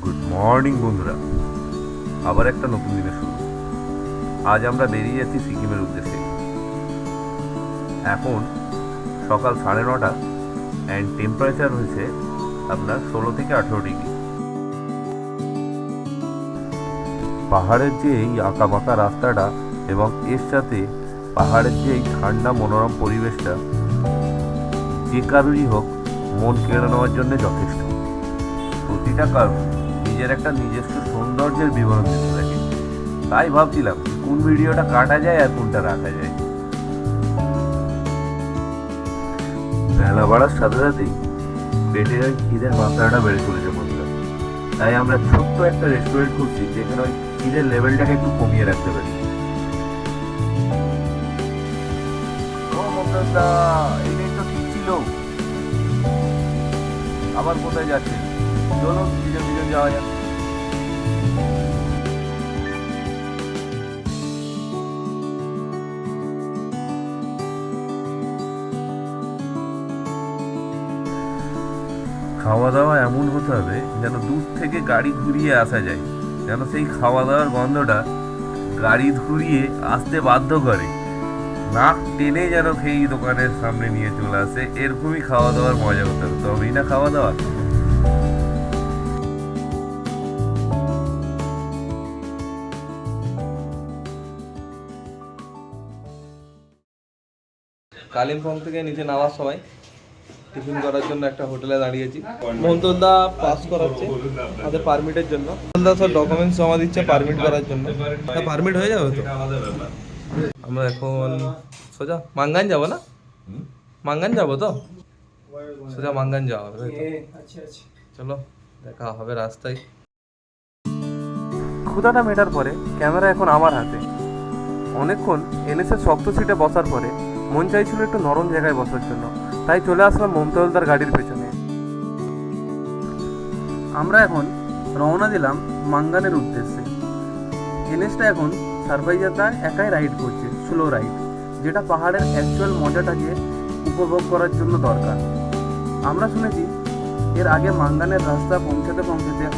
Good morning বন্ধুরা, আবার একটা নতুন দিনের শুরু। আজ আমরা বেরিয়ে যাচ্ছি সিকিমের উদ্দেশ্যে। এখন সকাল 9:30 অ্যান্ড টেম্পারেচার হয়েছে আপনার 16 থেকে 18 ডিগ্রি। পাহাড়ের যে এই আঁকা বাঁকা রাস্তাটা এবং এর সাথে পাহাড়ের যে এই ঠান্ডা মনোরম পরিবেশটা যে কারোরই হোক মন কেড়ে নেওয়ার জন্য যথেষ্ট। প্রতিটা কারণ নিজের একটা নিজস্ব সৌন্দর্যের বিবরণ দিতে থাকে। তাই ভাবছিলাম কোন ভিডিওটা কাটা যায় আর কোনটা রাখা যায়। বেলা বাড়ার সাথে সাথেই পেটের ওই খিদের মাত্রাটা বেড়ে চলেছে বন্ধুরা। তাই আমরা ছোট্ট একটা রেস্টুরেন্ট খুঁজছি যেখানে ওই খিদের লেভেলটাকে একটু কমিয়ে রাখতে পারি। এই তো ঠিক ছিল, আবার কোথায় যাচ্ছে? চলো দুজন যাওয়া যাক। খাওয়া দাওয়া এমন হতে হবে যেন দূর থেকে গাড়ি ঘুরিয়ে আসা যায়, যেন সেই খাওয়া দাওয়ার গন্ধটা গাড়ি ঘুরিয়ে আসতে বাধ্য করে, নাক টেনে যেন সেই দোকানের সামনে নিয়ে চলে আসে। এরকমই খাওয়া দাওয়ার মজা হতে হবে, তবেই না খাওয়া দাওয়া। কালিম্পং থেকে নিচে নামার সময় টিফিন করার জন্য একটা হোটেলে দাঁড়িয়েছি। মন্তদা পাস করাচ্ছে আমাদের পারমিটের জন্য। মন্তদা সব ডকুমেন্টস জমা দিচ্ছে পারমিট করার জন্য। পারমিট হয়ে যাবে তো? আমরা এখন সোজা মাঙ্গান যাবো না? মাঙ্গান যাবো তো? সোজা মাঙ্গান যাওয়া হবে। চলো দেখা হবে রাস্তায়। ক্ষুধাটা মেটার পরে ক্যামেরা এখন আমার হাতে। অনেকক্ষণ এনএসের শক্ত সিটে বসার পরে মন চাইছিল একটু নরম জায়গায় বসার জন্য, তাই চলে আসলাম মমতাজদার গাড়ির পেছনে। আমরা এখন রওনা দিলাম মাঙ্গানের উদ্দেশ্যে। এনএসটা এখন সারভাইজাররা একাই রাইড করছে, স্লো রাইড, যেটা পাহাড়ের অ্যাকচুয়াল মজাটাকে উপভোগ করার জন্য দরকার। আমরা শুনেছি এর আগে মাঙ্গানের রাস্তা পৌঁছাতে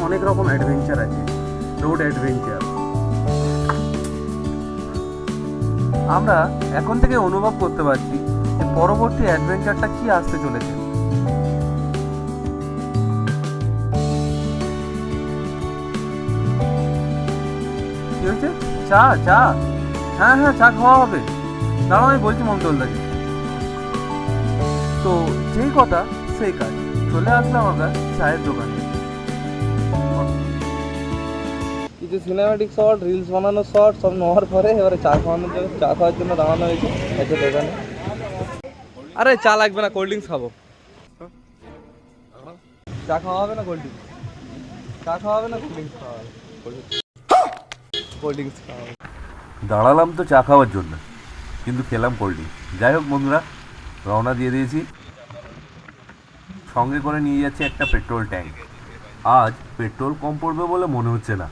অনেক রকম অ্যাডভেঞ্চার আছে, রোড অ্যাডভেঞ্চার। আমরা এখন থেকে অনুভব করতে পারছি যে পরবর্তী অ্যাডভেঞ্চারটা কি আসতে চলেছে। কি হয়েছে? চা? হ্যাঁ চা খাওয়া হবে। দাঁড়াও আমি বলছি মমতাজদাকে। তো যেই কথা সেই কাজ, চলে আসলাম আমরা চায়ের দোকানে। কিছু সিনেমাটিক শট, রিলস বানানোর শট সব নেওয়ার পরে এবারে চা খাওয়ার জন্য দাঁড়ানো হয়েছে একটা দোকানে। আরে চা লাগবে না, কোল্ড ড্রিঙ্কস খাবো। চা খাওয়া হবে না কোল্ড ড্রিঙ্কস? চা খাওয়া হবে না কোল্ড ড্রিঙ্কস খাওয়া হবে? কোল্ড ড্রিঙ্কস খাওয়া হবে। দাঁড়ালাম তো চা খাওয়ার জন্য, কিন্তু খেলাম কোল্ড ড্রিঙ্কস। যাই হোক বন্ধুরা, রওনা দিয়ে দিয়েছি। সঙ্গে করে নিয়ে যাচ্ছে একটা পেট্রোল ট্যাঙ্ক। আজ পেট্রোল কম পড়বে বলে মনে হচ্ছে না।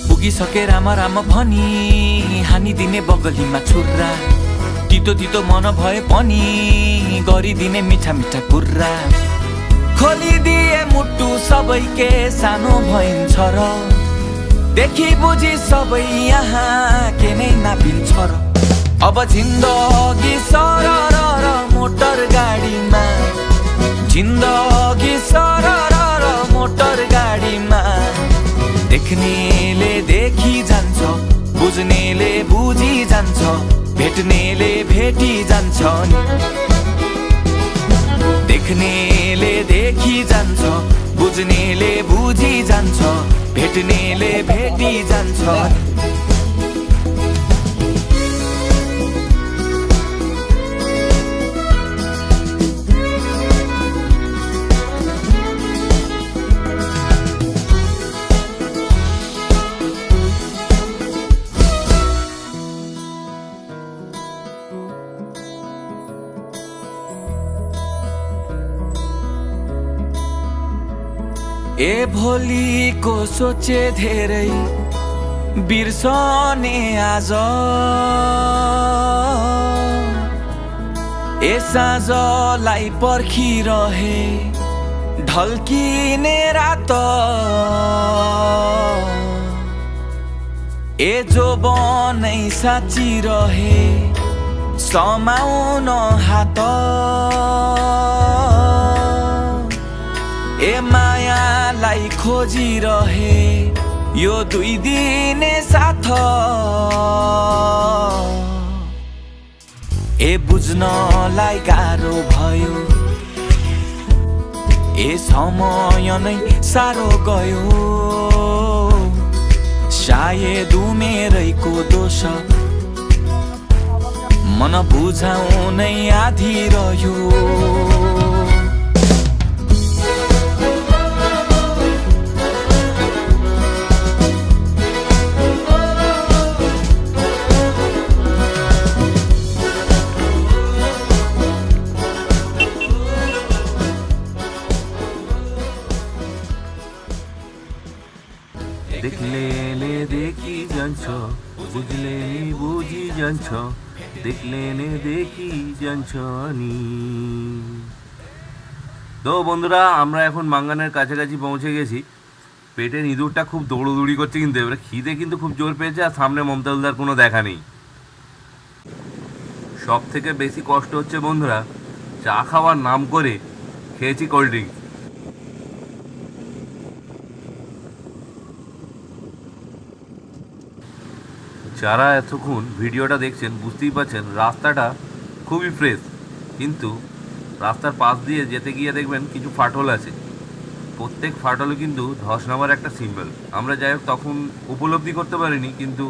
पुगिसके राम राम भनी हानिदिने बगलीमा छुर्रा, तितो तितो मन भए पनि गरिदिने मिठा मिठा कुर्रा। खोलिदिए मुटु सबैके सानो भइन्छ र, देखि बुझी सबै यहाँ के नै नापिन्छ र। अब जिन्दगी सरर र मोटर गाडीमा, जिन्दगी सरर र मोटर गाडीमा। देख्नेले देखी जान्छ, बुझ्नेले बुझी जान्छ, भेट्नेले भेटी जान्छ नि। देख्नेले देखी जान्छ, बुझ्नेले बुझी जान्छ, भेट्नेले भेटी जान्छ नि। ए भोलिको सोचे धेरै बिर्सने आज ए साँझलाई पर्खिरहे ढल्किने रात ए जो बनै साँचिरहे समाउन हात ए मायालाई खोजिरहे यो 2 दिने साथ ए बुझ्नलाई गाह्रो भयो ए समय नै साह्रो गयो सायद उमेरैको दोष मन बुझाउनै आधी रह्यो দেখলে নে দেখি জানছ, বুঝলে নি বুঝি জানছ, দেখলে নে দেখি জানছ নি। তো বন্ধুরা, আমরা এখন মাঙ্গানের কাছাকাছি পৌঁছে গেছি। পেটের ইঁদুরটা খুব দৌড়দৌড়ি করছে, কিন্তু এবারে খিদে কিন্তু খুব জোর পেয়েছে, আর সামনে মমতাজদার কোনো দেখা নেই। সব থেকে বেশি কষ্ট হচ্ছে বন্ধুরা, চা খাওয়ার নাম করে খেয়েছি কোল্ড ড্রিঙ্কস। যারা এতক্ষণ ভিডিওটা দেখছেন বুঝতেই পারছেন রাস্তাটা খুবই ফ্রেশ, কিন্তু রাস্তার পাশ দিয়ে যেতে গিয়ে দেখবেন কিছু ফাটল আছে। প্রত্যেক ফাটলে কিন্তু ধস নামার একটা সিম্বল। আমরা যাই হোক তখন উপলব্ধি করতে পারিনি, কিন্তু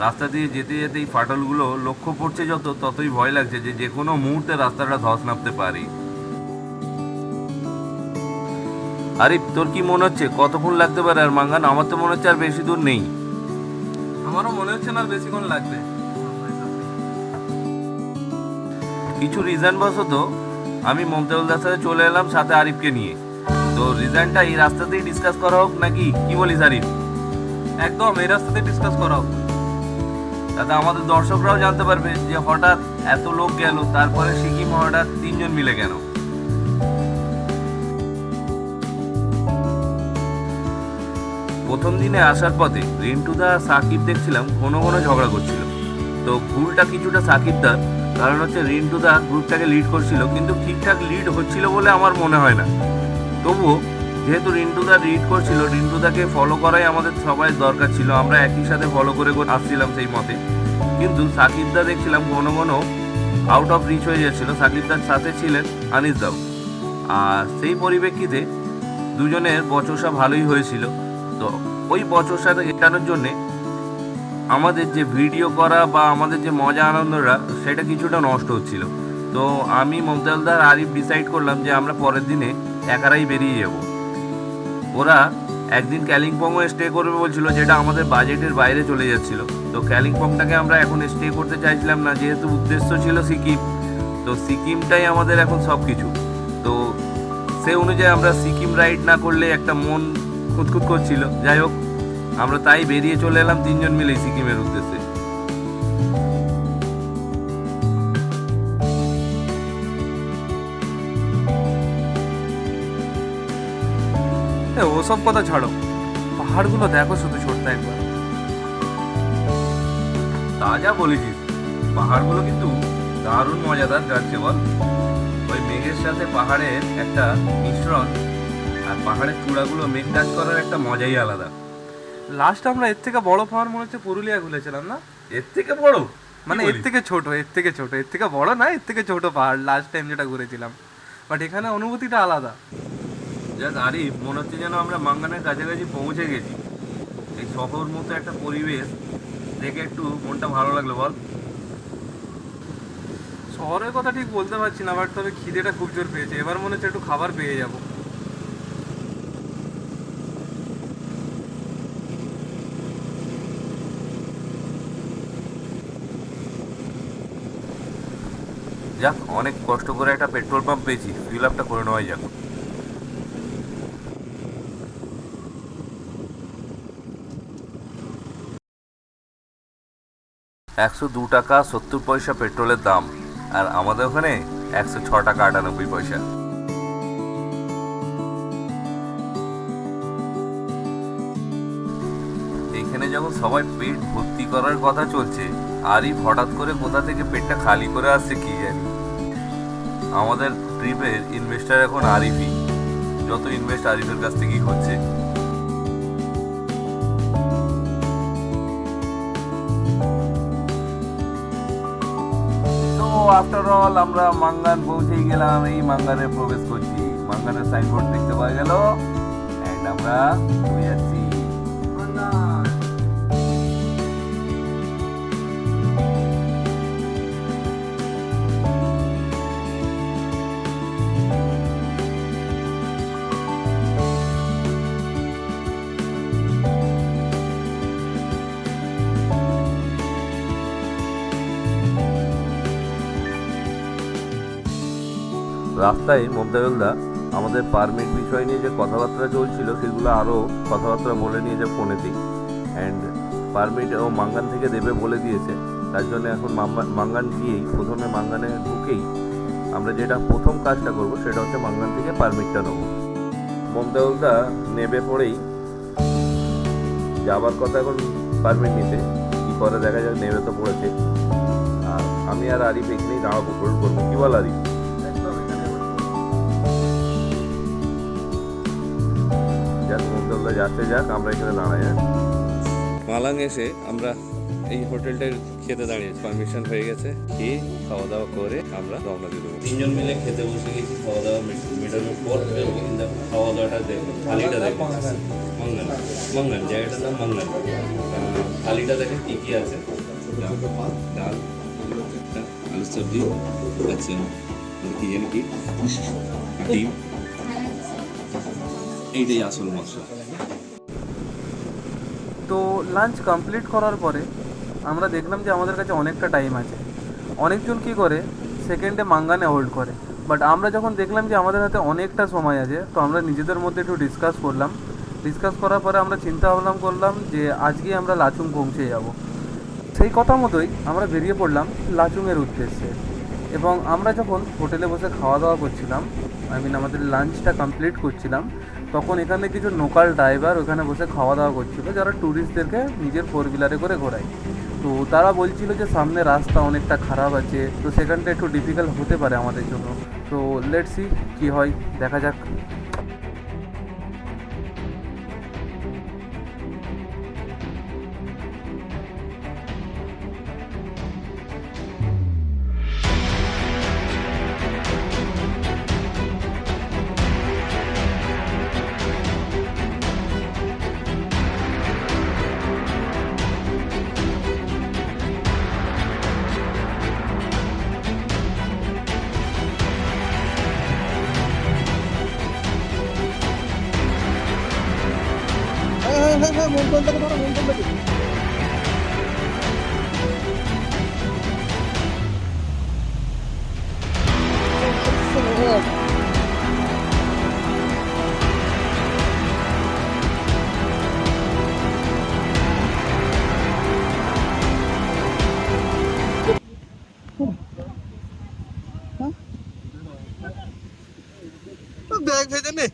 রাস্তা দিয়ে যেতে যেতে এই ফাটলগুলো লক্ষ্য পড়ছে যত, ততই ভয় লাগছে যে কোনো মুহূর্তে রাস্তাটা ধস নামতে পারে। আরিফ, তোর কি মনে হচ্ছে কতক্ষণ লাগতে পারে আর মাঙ্গান? আমার তো মনে হচ্ছে আর বেশি দূর নেই। আমারও মনে হচ্ছে না বেশিক্ষণ লাগবে। কিছু রিজন বশত আমি মমতাজুলদার সাথে চলে এলাম, সাথে আরিফকে নিয়ে। তো রিজনটা এই রাস্তাতেই ডিসকাস করা হোক নাকি কি বলিস আরিফ? একদম এই রাস্তাতে ডিসকাস করা হোক, তাতে আমাদের দর্শকরাও জানতে পারবে যে হঠাৎ এত লোক গেল, তারপরে সিকিম হঠাৎ 3 জন মিলে কেন। প্রথম দিনে আসার পথে রিন্টুদা সাকিব দেখছিলাম ঘন ঘন ঝগড়া করছিল। তো ভুলটা কিছুটা সাকিবদার, কারণ হচ্ছে রিন্টুদা গ্রুপটাকে লিড করছিল, কিন্তু ঠিকঠাক লিড হচ্ছিল বলে আমার মনে হয় না। তবুও যেহেতু রিন্টুদা লিড করছিল, রিন্টুদাকে ফলো করাই আমাদের সবাই দরকার ছিল। আমরা একই সাথে ফলো করে আসছিলাম সেই মতে, কিন্তু সাকিবদা দেখছিলাম ঘন ঘন আউট অফ রিচ হয়ে যাচ্ছিল। সাকিবদার সাথে ছিলেন আনিসদাও, আর সেই পরিপ্রেক্ষিতে দুজনের বচসা ভালোই হয়েছিল। তো ওই বচসাটা এড়ানোর জন্যে আমাদের যে ভিডিও করা বা আমাদের যে মজা আনন্দটা সেটা কিছুটা নষ্ট হচ্ছিল। তো আমি মমতাজদার আরিফ ডিসাইড করলাম যে আমরা পরের দিনে একারাই বেরিয়ে যাব। ওরা একদিন কালিম্পংয়ে স্টে করবে বলছিল, যেটা আমাদের বাজেটের বাইরে চলে যাচ্ছিল। তো কালিম্পংটাকে আমরা এখন স্টে করতে চাইছিলাম না, যেহেতু উদ্দেশ্য ছিল সিকিম। তো সিকিমটাই আমাদের এখন সব কিছু। তো সে অনুযায়ী আমরা সিকিম রাইড না করলে একটা মন খুঁতখুত করছিল। যাই হোক, আমরা তাই বেরিয়ে চলে এলাম 3 জন মিলে সিকিমের উদ্দেশ্যে। ওসব কথা ছাড়ো, পাহাড়গুলো দেখো শুধু ছোট্ট একবার। তাজা বলেছিস, পাহাড়গুলো কিন্তু দারুণ মজাদার যাচ্ছে বল। ওই মেঘের সাথে পাহাড়ের একটা মিশ্রণ, আর পাহাড়ের চূড়াগুলো মেঘ টাচ করার একটা মজাই আলাদা। লাস্ট আমরা এর থেকে বড় পাহাড় মনে হচ্ছে পুরুলিয়া ঘুরেছিলাম না? এর থেকে বড় মানে এর থেকে ছোট, এর থেকে ছোট, এর থেকে বড় না, এর থেকে ছোট পাহাড় লাস্ট টাইম যেটা ঘুরেছিলাম। বাট এখানে অনুভূতিটা আলাদা। যাক আরিফ, মনে হচ্ছে যেন আমরা মাঙ্গানের কাছাকাছি পৌঁছে গেছি। এই শহর মতো একটা পরিবেশ দেখে একটু মনটা ভালো লাগলো বল। শহরের কথা ঠিক বলতে পারছি না, বাট তবে খিদেটা খুব জোর পেয়েছে। এবার মনে হচ্ছে একটু খাবার পেয়ে যাব। যাক, অনেক কষ্ট করে একটা পেট্রোল পাম্প পেয়েছি, ফিল আপটা করে নেওয়াই যাক। 102 টাকা 70 পয়সা পেট্রোলের দাম, আর আমাদের ওখানে 106 টাকা 98 পয়সা। এখানে যখন সবাই পেট ভর্তি করার কথা চলছে, আরিফ হঠাৎ করে কোথা থেকে পেটটা খালি করে আসছে কি জানি। আমাদের ট্রিপের ইনভেস্টার এখন আরিফই, যত ইনভেস্ট আরিফের কাছ থেকেই হচ্ছে। তো আফটার অল আমরা মাঙ্গান পৌঁছে গেলাম। এই মাঙ্গানে প্রবেশ করছি, মাঙ্গানের সাইনবোর্ড দেখতে পাওয়া গেল, এন্ড আমরা চলে যাচ্ছি মাঙ্গান। রাস্তায় মমতাজুলদা আমাদের পারমিট বিষয় নিয়ে যে কথাবার্তা চলছিল সেগুলো আরও কথাবার্তা বলে নিয়েছে ফোনেতেই, অ্যান্ড পারমিট ও মাঙ্গান থেকে দেবে বলে দিয়েছে। তার জন্য এখন মাঙ্গান গিয়েই প্রথমে মাঙ্গানে ঢুকেই আমরা যেটা প্রথম কাজটা করব সেটা হচ্ছে মাঙ্গান থেকে পারমিটটা নেব। মমতাজুলদা নেবে পড়েই যাবার কথা এখন পারমিট নিতে, কী করে দেখা যাক, নেবে তো পড়েছে। আর আমি আর আরিফ এখানেই দাঁড়াবো, হোল্ড করবো। কী বল আরিফ? যাক মমতাজুলদা যাচ্ছে, যাক আমরা এখানে দাঁড়াই। মালাং এসে আমরা এই হোটেলটার খেতে দাঁড়িয়েছি, পারমিশন হয়ে গেছে, খেয়ে খাওয়া দাওয়া করে আমরা রওনা দিয়ে দেবো। তিনজন মিলে খেতে বসে গেছি, খাওয়া দাওয়া মেটানোর পর খাওয়া দাওয়াটা দেখবো, থালিটা দেখবো। মাঙ্গান, মাঙ্গান জায়গাটার নাম মাঙ্গান। থালিটা দেখে কী কী আছে, ডাল, আলু সবজি, আচ্ছা কি জানি কি ডিম, এইটাই আসল মশলা। তো লাঞ্চ কমপ্লিট করার পরে আমরা দেখলাম যে আমাদের কাছে অনেকটা টাইম আছে। অনেকজন কী করে সেকেন্ডে মাঙ্গানে হোল্ড করে, বাট আমরা যখন দেখলাম যে আমাদের হাতে অনেকটা সময় আছে, তো আমরা নিজেদের মধ্যে একটু ডিসকাস করলাম। ডিসকাস করার পরে আমরা চিন্তা ভাবনা করলাম যে আজকে আমরা লাচুং পৌঁছে যাব। সেই কথা মতোই আমরা বেরিয়ে পড়লাম লাচুংয়ের উদ্দেশ্যে। এবং আমরা যখন হোটেলে বসে খাওয়া দাওয়া করছিলাম, আমাদের লাঞ্চটা কমপ্লিট করছিলাম, তখন এখানে কিছু লোকাল ড্রাইভার ওখানে বসে খাওয়া দাওয়া করছিল, যারা ট্যুরিস্টদেরকে নিজের ফোর হুইলারে করে ঘোরায়। তো তারা বলছিল যে সামনে রাস্তা অনেকটা খারাপ আছে, তো সেখানটা একটু ডিফিকাল্ট হতে পারে আমাদের জন্য। তো লেটস সি কী হয়, দেখা যাক। ব্যাগ ভেজে নে,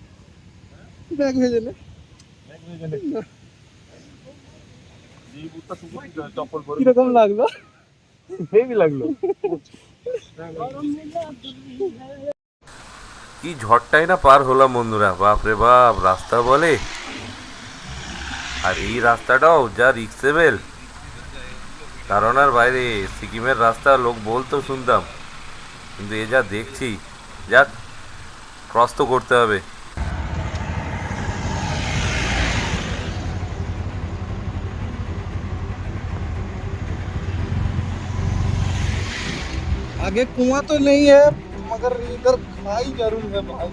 ব্যাগ ভেজে নে। কিরকম লাগলো? হেভি লাগলো। কি ঝড়টাই না পার হলাম বন্ধুরা, বাপ রে বাপ। রাস্তা বলে, আর এই রাস্তাটাও যা রিক্সেবেল, ধারণার বাইরে। সিকিমের রাস্তা লোক বলতো শুনতাম, কিন্তু এ যা দেখছি, যাক ক্রস তো করতে হবে। आगे कुआं तो नहीं है, मगर इधर खाई जरूर है भाई।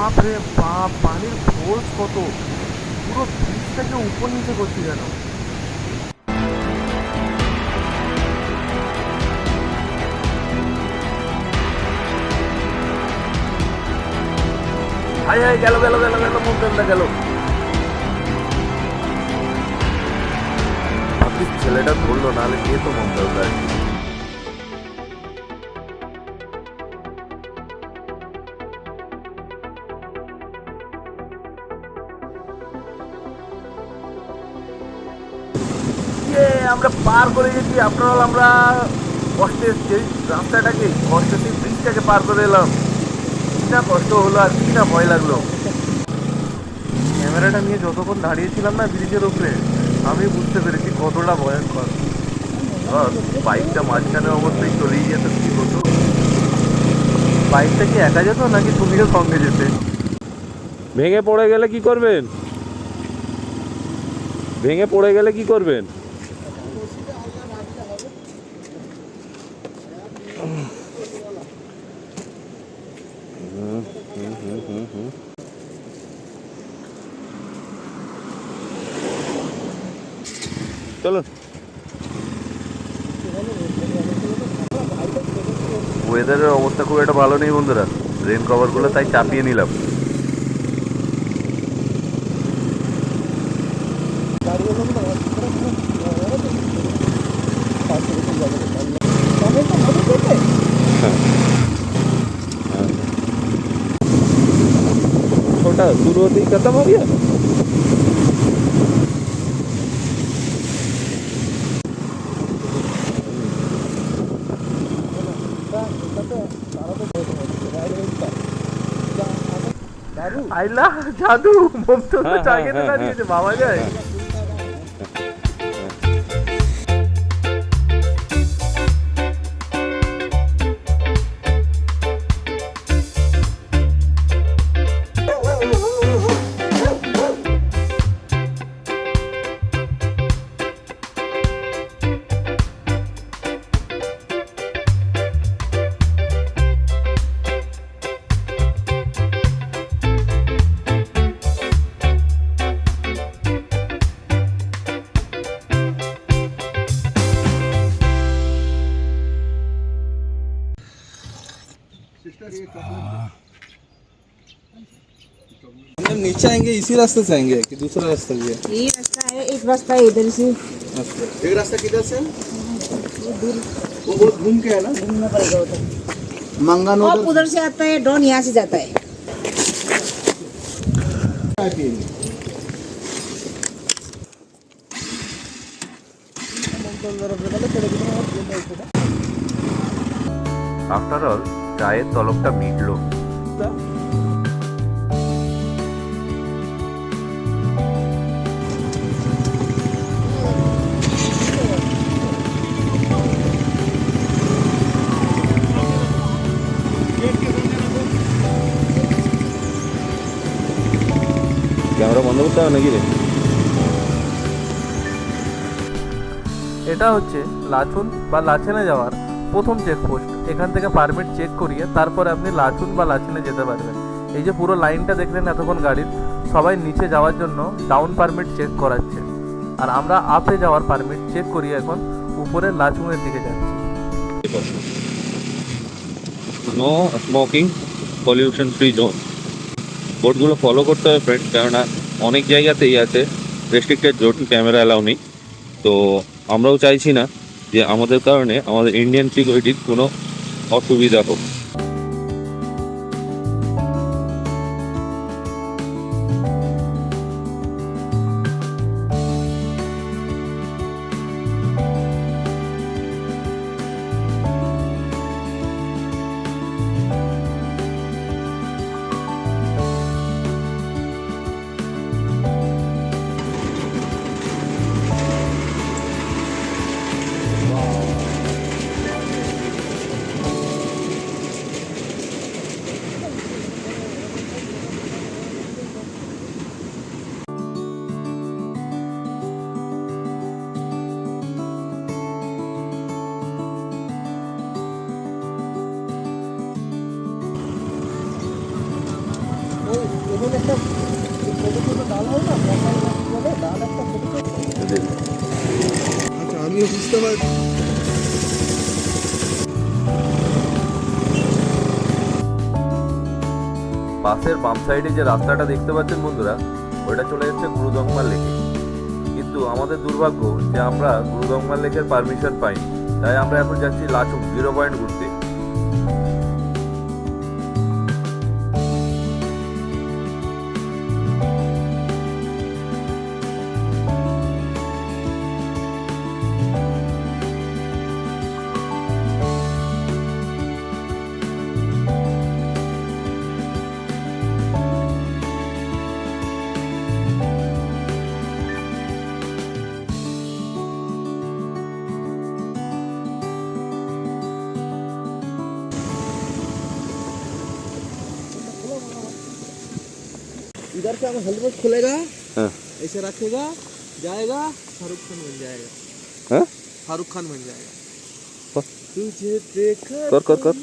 বাপ রে বাপ, পানির ফোর্স কত, পুরো ব্রিজটাকে উপর নিচে করছি যেন। হাই হাই, গেল গেল গেল গেল, মন্ত্রণটা গেল। ভাবিস ছেলেটা ধরলো, নাহলে কে তো মন্ত্রণটা। আমরা পার করে গেছি। আপনারা আমরা কষ্টে সেই রাস্তাটাকে, কষ্টে সেই ব্রিজটাকে পার করে এলাম। কি না কষ্ট হলো আর কি না ভয় লাগলো। ক্যামেরাটা নিয়ে যতক্ষণ দাঁড়িয়েছিলাম না ব্রিজের উপরে, আমি বুঝতে পেরেছি কতটা ভয়ঙ্কর। আর বাইকটা মাঝখানে অবস্থায় চলেই যেত, কি হতো। বাইকটা কি একা যেত নাকি তুমিও সঙ্গে যেতে? ভেঙে পড়ে গেলে কি করবেন? ভেঙে পড়ে গেলে কি করবেন? চলো। ওয়েদারের অবস্থা খুব একটা ভালো নেই বন্ধুরা, রেন কভারগুলো তাই চাপিয়ে নিলাম। छोटा शुरू होते ही खत्म हो गया। আইলা জাদু, মমতা চাগে তো দাঁড়িয়েছে, ভাবা যায়। हम जब नीचे आएंगे इसी रास्ते से आएंगे कि दूसरा रास्ता भी है? ये रास्ता है, एक रास्ता है इधर से। एक रास्ता किधर से? वो बहुत घूम के है ना, घूमना पड़ेगा उधर। मंगन और उधर से आता है, ड्रोन यहाँ से जाता है। আফটার অল চায়ের তলবটা মিটলো। ক্যামেরা বন্ধ করতে হবে নাকি রে? এটা হচ্ছে লাচুন বা লাচেনে যাওয়ার প্রথম চেকপোস্ট। এখান থেকে পারমিট চেক করিয়ে তারপরে আপনি লাচুন বা লাচেনে যেতে পারবেন। এই যে পুরো লাইনটা দেখলেন এতক্ষণ গাড়ির, সবাই নিচে যাওয়ার জন্য ডাউন পারমিট চেক করাচ্ছে, আর আমরা আপে যাওয়ার পারমিট চেক করিয়ে এখন উপরে লাচুনের দিকে যাচ্ছি। No smoking, pollution free zone, বোর্ডগুলো ফলো করতে হবে ফ্রেন্ড, কেননা অনেক জায়গাতেই আছে রেস্ট্রিক্টেড জোন, ক্যামেরা অ্যালাউ নেই। তো আমরাও চাইছি না যে আমাদের কারণে আমাদের ইন্ডিয়ান সিকিউরিটির কোনো অসুবিধা হোক। আচ্ছা আমিও বুঝতে পারছি। বাসের বাম সাইডে যে রাস্তাটা দেখতে পাচ্ছেন বন্ধুরা, ওটা চলে যাচ্ছে গুরুদংমার লেকে। কিন্তু আমাদের দুর্ভাগ্য যে আমরা গুরুদংমার লেকের পারমিশন পাইনি, তাই আমরা এখন যাচ্ছি লাচুং 0 পয়েন্ট ঘুরতে। इधर से हम हेलमेट खुलेगा, हाँ। ऐसे रखेगा, जाएगा, शाहरुख खान बन जाएगा। हाँ? शाहरुख खान बन जाएगा। वाह। तुझे देखा कर।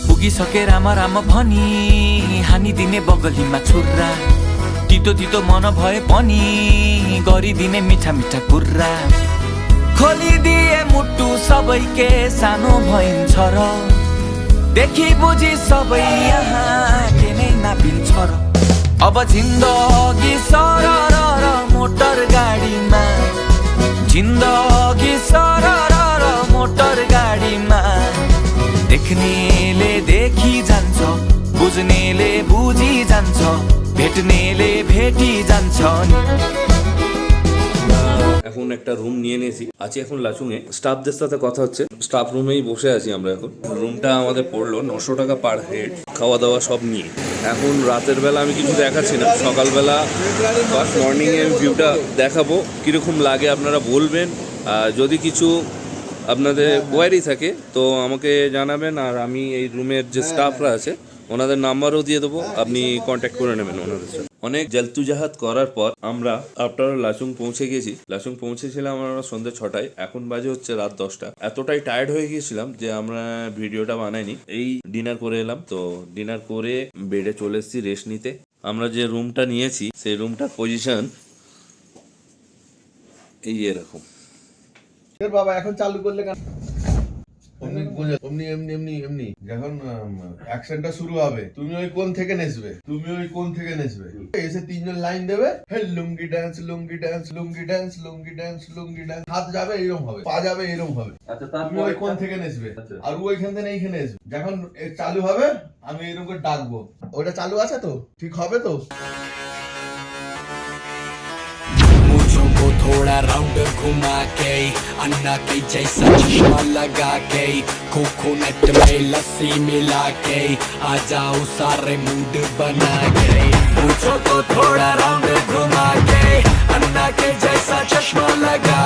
पुगिसके राम राम भनी हानिदिने बगलीमा छुर्रा तितो तितो मन भए पनि गरिदिने मिठा मिठा कुर्रा खोलिदिए मुटु सबैके सानो भइन्छ र देखि बुझी सबै यहाँ के नै नापिन्छ र अब जिन्दगी सरर र मोटर गाडीमा जिन्दगी सरर र मोटर गाडीमा देख्नेले देखि जान्छ बुझ्नेले बुझी जान्छ भेट्नेले भेटी जान्छ এখন একটা রুম নিয়ে নিয়েছি, আছি এখন লাচুং এ। স্টাফদের সাথে কথা হচ্ছে, স্টাফ রুমেই বসে আছি আমরা এখন। রুমটা আমাদের পড়লো 900 টাকা পার হেড, খাওয়া দাওয়া সব নিয়ে। এখন রাতের বেলা আমি কিছু দেখাচ্ছি না, সকালবেলা ফার্স্ট মর্নিং এ ভিউটা দেখাবো, কিরকম লাগে আপনারা বলবেন। যদি কিছু আপনাদের কোয়ারি থাকে তো আমাকে জানাবেন, আর আমি এই রুমের যে স্টাফরা আছে ওনাদের নাম্বারও দিয়ে দেবো, আপনি কন্ট্যাক্ট করে নেবেন ওনাদের সাথে। অনেক জলতুজাহাত করার পর আমরা আফটার লাচুং পৌঁছে গেছি। লাচুং পৌঁছেছিলাম আমরা সন্ধ্যে 6টায়, এখন বাজে হচ্ছে রাত 10টা। এতটাই টায়ার্ড হয়ে গিয়েছিলাম যে আমরা ভিডিওটা বানাইনি। এই ডিনার করে এলাম, তো ডিনার করে বেডে চলে এসেছি রেস্ট নিতে। আমরা যে রুমটা নিয়েছি সেই রুমটার পজিশন এই এরকম। বাবা এখন চালু করলে কেন? এমনি যখন অ্যাকশনটা শুরু হবে তুমি ওই কোণ থেকে নেচবে, এসে 3 জন লাইন দেবে, হে লুঙ্গি ডান্স লুঙ্গি ডান্স লুঙ্গি ডান্স লুঙ্গি ডান্স লুঙ্গি ডান্স, হাত যাবে এরকম হবে, পা যাবে এরকম হবে। আচ্ছা, তুমি ওই কোণ থেকে নেচবে আর ওইখান থেকে এইখানে নেচবে। যখন চালু হবে আমি এরকম করে ডাকবো, ওটা চালু আছে তো, ঠিক হবে তো? को थोड़ा राउंड घुमा के अन्ना के जैसा चश्मा लगा के कोकोनट में लस्सी मिला के आ जाओ सारे मूड बना के मुझको तो थोड़ा राउंड घुमा के अन्ना के जैसा चश्मा लगा